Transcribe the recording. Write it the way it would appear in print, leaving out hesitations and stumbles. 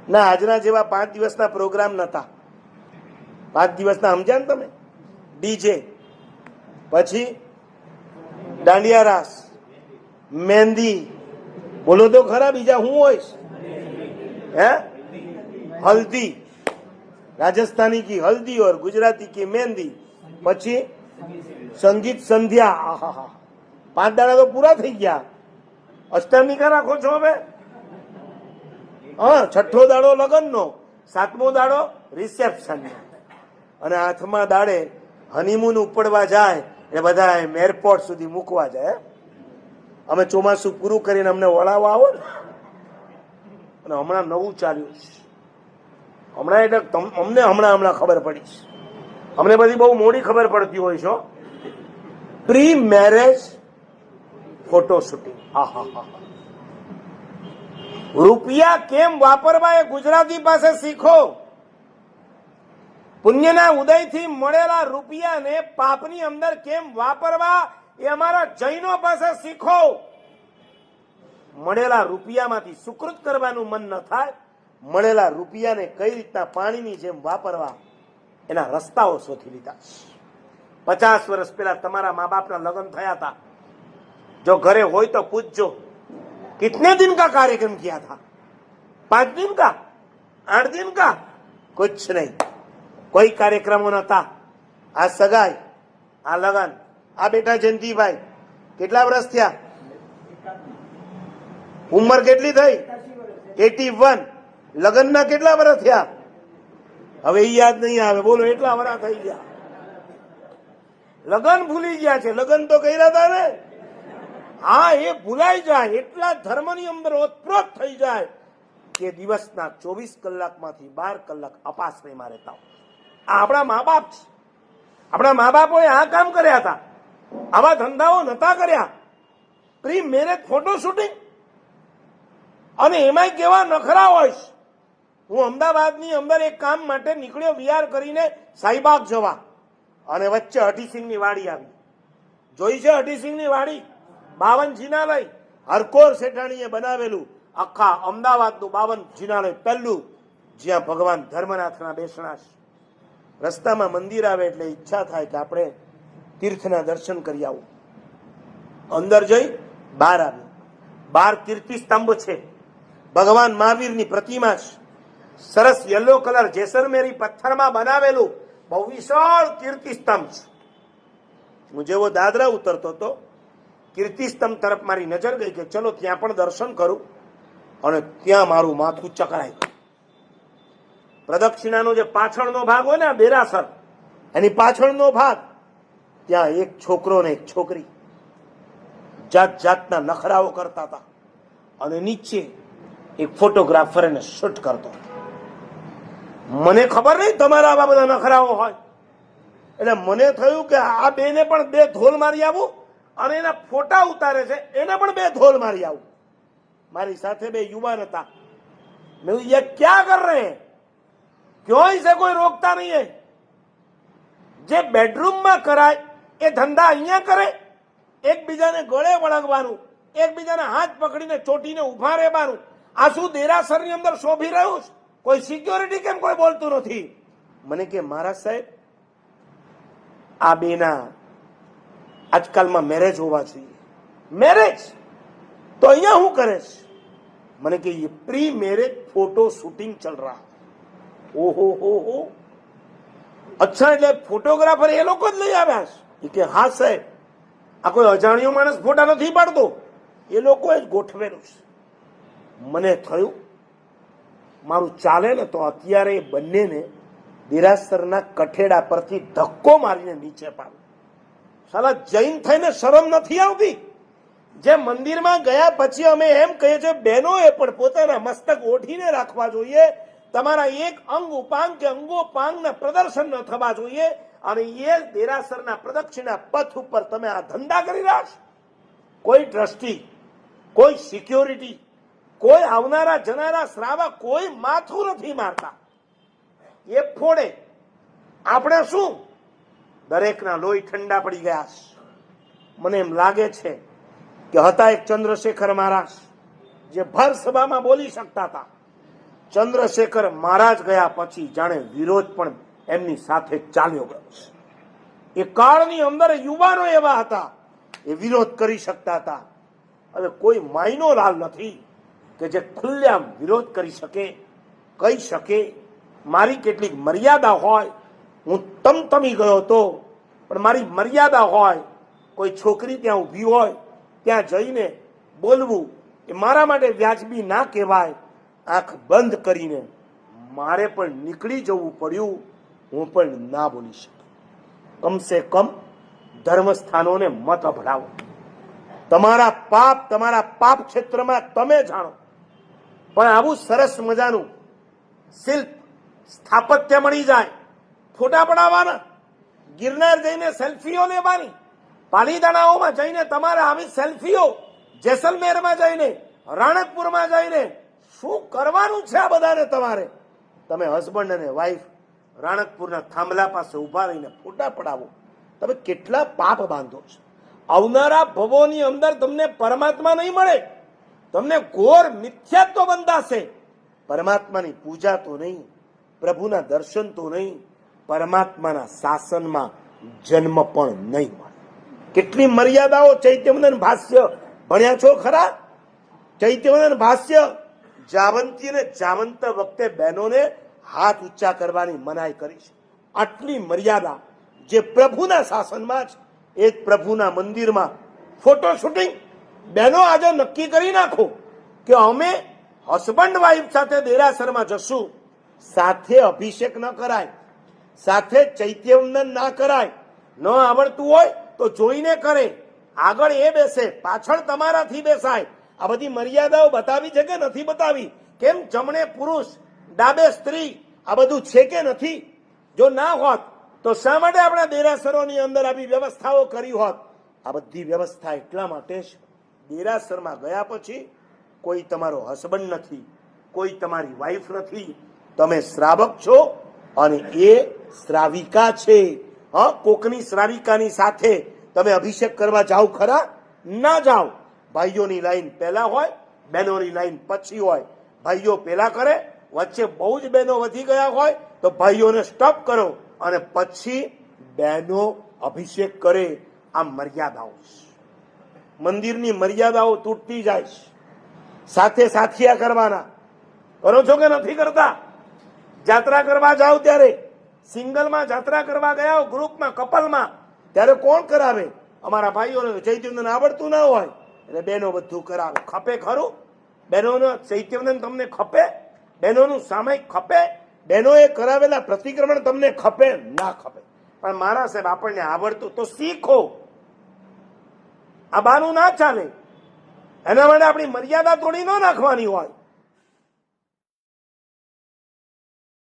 ના, આજના જેવા 5 દિવસના પ્રોગ્રામ નતા. 5 દિવસના સમજ્યા ને તમે? ડીજે, પછી દાંડિયા રાસ, મહેંદી, બોલો તો ખરા, બીજા હું હોઈશ? હે, હલ્દી, રાજસ્થાની કી હલ્દી ઓર ગુજરાતી કી મહેંદી, પછી સંગીત સંધ્યા. આહા, 5 દાડા તો પૂરા થઈ ગયા. અષ્ટમી કા રાખો છો હવે? હા, 6થો દાડો લગ્નનો, 7મો દાડો રિસેપ્શન, અને 8મા દાડે હનીમૂન ઉપડવા જાય એ બધા એરપોર્ટ સુધી મૂકવા જાય. અમે ચોમાસું પૂરું કરીને અમને વળાવવા આવો ને, અને હમણાં નવું ચાલ્યું છે. હમણાં એટલે અમને હમણાં ખબર પડી છે. અમને બધી બહુ મોડી ખબર પડતી હોય છે. Pre marriage photo shooting. રૂપિયા કેમ વાપરવા એ ગુજરાતી પાસે શીખો. પુણ્યના ઉદયથી મળેલા રૂપિયાને પાપની અંદર કેમ વાપરવા એ અમારા જૈનો પાસે શીખો. મળેલા રૂપિયામાંથી સુકૃત કરવાનું મન ન થાય, મળેલા રૂપિયાને કઈ રીતના પાણીની જેમ વાપરવા એના રસ્તાઓ શોધી લીધા. 50 વર્ષ પહેલા તમારા મા બાપના લગ્ન થયા હતા. જો ઘરે હોય તો પૂછજો, कितने दिन का कार्यक्रम किया था? 5 दिन का, 8 दिन का? कुछ नहीं, कोई कार्यक्रमो नता. આ સગાઈ, આ લગન, આ બેટા જયંતિભાઈ કેટલા વર્ષ થયા? ઉંમર કેટલી થઈ? 81. લગનના કેટલા વર્ષ થયા? હવે એ યાદ નહીં આવે. બોલો, એટલા વર્ષ થઈ ગયા. લગન ભૂલી ગયા છે. લગન તો કર્યા હતા ને. હા, એ ભૂલાઈ જાય. એટલા ધર્મની અંદર ઓતપ્રોત થઈ જાય કે દિવસના 24 કલાકમાંથી 12 કલાક અપાશ્રયમાં રહેતા હોય. આ આપણા મા બાપ છે. આપણા મા બાપોએ આ કામ કર્યા હતા. આવા ધંધાઓ નતા કર્યા. પ્રી મેરેજ ફોટો શૂટિંગ, અને એમાંય કેવા નખરા હોય. હું અમદાવાદની અંદર એક કામ માટે નીકળ્યો, વિહાર કરીને સાઈબાગ જવા, અને વચ્ચે હઠીસિંહની વાડી આવી. જોઈ છે હઠીસિંહની વાડી? 52 જિનાલય હરકોર શેઠાણીએ બનાવેલું. આખા અમદાવાદનું 52 જિનાલય પહેલું, જ્યાં ભગવાન ધર્મનાથના બેસણા છે. રસ્તામાં મંદિર આવે એટલે ઈચ્છા થાય કે આપણે તીર્થના દર્શન કરી આવું. અંદર જઈ બહાર આવ્યું. 12 કીર્તિ સ્તંભ છે. ભગવાન મહાવીરની પ્રતિમા છે. સરસ યલો કલર જેસલમેરી પથ્થરમાં બનાવેલું બહુ વિશાળ કીર્તિ સ્તંભ છે. હું જેવો દાદરા ઉતરતો હતો, કીર્તિ સ્તંભ તરફ મારી નજર ગઈ કે ચલો ત્યાં પણ દર્શન કરું, અને ત્યાં મારું માથું ચકરાય. પ્રદક્ષિણાનો જે પાછળનો ભાગ હોય ને, દેરાસર, એની પાછળનો ભાગ, ત્યાં એક છોકરો ને એક છોકરી જાત જાતના નખરાઓ કરતા હતા, અને નીચે એક ફોટોગ્રાફર એને શૂટ કરતો. મને ખબર નહીં તમારા આવા બધા નખરાઓ હોય, એટલે મને થયું કે આ બેને પણ 2 ધોલ મારી આવું, અને એના ફોટા ઉતારે છે એને પણ 2 ધોલ મારી આવું. મારી સાથે 2 યુવાન હતા. મેં ये क्या कर रहे हैं? क्यों इसे कोई रोकता नहीं है? જે બેડરૂમમાં કરાય એ ધંધા અહીંયા કરે. એકબીજાને ગળે વળગવાનું, એકબીજાના હાથ પકડીને ચોટીને ઉભા રહેવાનું. આ શું દેરાસરની અંદર શોભી રહ્યું છે? કોઈ સિક્યોરિટી કેમ કોઈ બોલતું નથી? મને કે મહારાજ સાહેબ, આ બેના આજકાલમાં મેરેજ હોવા જોઈએ. મેરેજ તો અહીંયા હું કરે છે? મને કે ये प्री मैरिज फोटो शूटिंग चल रहा. ओहो हो, અચ્છા, એટલે ફોટોગ્રાફર એ લોકો જ લઈ આવ્યા છે? કે હા સાહેબ, આ કોઈ અજાણ્યો માણસ ફોટા નથી પાડતો, એ લોકોએ જ ગોઠવેલું છે. મને થયું મારું ચાલે ને તો અત્યારે એ બંનેને દેરાસરના કઠેડા પરથી ધક્કો મારીને નીચે પાડું. સાલા જૈન થઈને શરમ નથી આવતી? જે મંદિરમાં ગયા પછી અમે એમ કહીએ છીએ, બહેનોએ પણ પોતાના મસ્તક ઓઢીને રાખવા જોઈએ. તમારા એક અંગ ઉપાંગ કે અંગોપાંગના પ્રદર્શન ન થવા જોઈએ. અને એ દેરાસરના પ્રદક્ષિણા પથ ઉપર તમે આ ધંધા કરી રહ્યા છો. કોઈ ટ્રસ્ટી, કોઈ સિક્યોરિટી, કોઈ આવનારા જનારા શ્રાવક કોઈ માથું નથી મારતા. એ ફોડે. આપણે શું? દરેકના લોહી ઠંડા પડી ગયા છે. મને એમ લાગે છે કે હતા એક ચંદ્રશેખર મહારાજ, જે ભર સભામાં બોલી શકતા હતા. ચંદ્રશેખર મહારાજ ગયા પછી જાણે વિરોધ પણ એમની સાથે ચાલ્યો ગયો છે. એ કાળની અંદર યુવાનો એવા હતા, એ વિરોધ કરી શકતા હતા. હવે કોઈ માયનો લાલ નથી કે જે ખુલ્લેઆમ વિરોધ કરી શકે, કહી શકે મારી કેટલીક મર્યાદા હોય, હું તમતમી ગયો હતો પણ મારી મર્યાદા હોય, કોઈ છોકરી ત્યાં ઊભી હોય ત્યાં જઈને બોલવું એ મારા માટે વ્યાજબી ના કહેવાય. આંખ બંધ કરીને મારે પણ નીકળી જવું પડ્યું, હું પણ ના બોલી શકું. કમસે કમ ધર્મસ્થાનોને મત અભડાવો. તમારા પાપ ક્ષેત્રમાં તમે જાણો, પણ આવું સરસ મજાનું શિલ્પ સ્થાપત્ય મળી જાય, ફોટા પડાવવાના, ગિરનાર જઈને સેલ્ફીઓ લેવાની, પાલીતાણાઓમાં જઈને તમારે આવી સેલ્ફીઓ, જેસલમેરમાં જઈને, રાણકપુરમાં જઈને શું કરવાનું છે આ બધાને? તમારે તમે હસબન્ડ અને વાઈફ રાણકપુરના થાંભલા પાસે ઉભા રહીને ફોટા પડાવો. તમે કેટલા પાપ બાંધો છો. આવનારા ભવોની અંદર તમને પરમાત્મા નહીં મળે, તમને ઘોર મિથ્યાત્વ બંધાશે. પરમાત્માની પૂજા તો નહીં, પ્રભુના દર્શન તો નહીં, પરમાત્માના શાસનમાં જન્મ પણ નહીં મળે. કેટલી મર્યાદાઓ! ચૈત્યવંદન ભાષ્ય ભણ્યા છો ખરા? ચૈત્યવંદન ભાષ્ય જાવંતી અને જાવંત વખતે બહેનોને હાથ ઊંચા કરવાની મનાઈ કરી છે. આટલી મર્યાદા જે પ્રભુના શાસનમાં છે, એ જ પ્રભુના મંદિરમાં ફોટો શૂટિંગ. બહેનો આજે નક્કી કરી નાખો કે અમે હસબન્ડ વાઈફ સાથે દેરાસરમાં જશું, સાથે અભિષેક ન કરાય, સાથે ચૈત્યવંદન ના કરાય, ન આવડતું હોય તો જોઈને કરે, આગળ એ બેસે, પાછળ તમારાથી બેસાય. આ બધી મર્યાદાઓ બતાવી છે કે નથી બતાવી? કેમ જમણે પુરુષ, ડાબે સ્ત્રી, આ બધું છે કે નથી? જો ના હોત તો શા માટે આપણા દેરાસરોની અંદર આવી વ્યવસ્થાઓ કરી હોત? આ બધી વ્યવસ્થા એટલા માટે જ દેરાસરમાં ગયા પછી કોઈ તમારો હસબન્ડ નથી, કોઈ તમારી વાઈફ નથી, તમે શ્રાવક છો અને એ શ્રાવિકા છે. હા, કોકની શ્રાવિકાની સાથે તમે અભિષેક કરવા જાઓ ખરા? ના જાઓ. ભાઈઓની લાઈન પહેલા હોય, બહેનોની લાઈન પછી હોય. ભાઈઓ પહેલા કરે, વચ્ચે બહુ જ બહેનો વધી ગયા હોય તો ભાઈઓને સ્ટોપ કરો અને પછી બહેનો અભિષેક કરે. આ મર્યાદાઓ છે. મંદિરની મર્યાદાઓ તૂટતી જાય છે. સાથે સાથિયા કરવાના. કરો છો કે નથી કરતા? જાત્રા કરવા જાઓ ત્યારે સિંગલમાં જાત્રા કરવા ગયા હો, ગ્રુપમાં, કપલમાં, ત્યારે કોણ કરાવે? અમારા ભાઈઓને ચૈત્યવંદન આવડતું ના હોય એટલે બહેનો બધું કરાવે. ખપે ખરું? બહેનોનો ચૈત્યવંદન તમને ખપે? બહેનોનું સામાયિક ખપે? બહેનોએ કરાવેલા પ્રતિક્રમણ તમને ખપે? ના ખપે. પણ મારા સાહેબ આપણને આવડતું તો શીખો. આ બાનું ના ચાલે. એના માટે આપણી મર્યાદા તોડી ન નાખવાની હોય.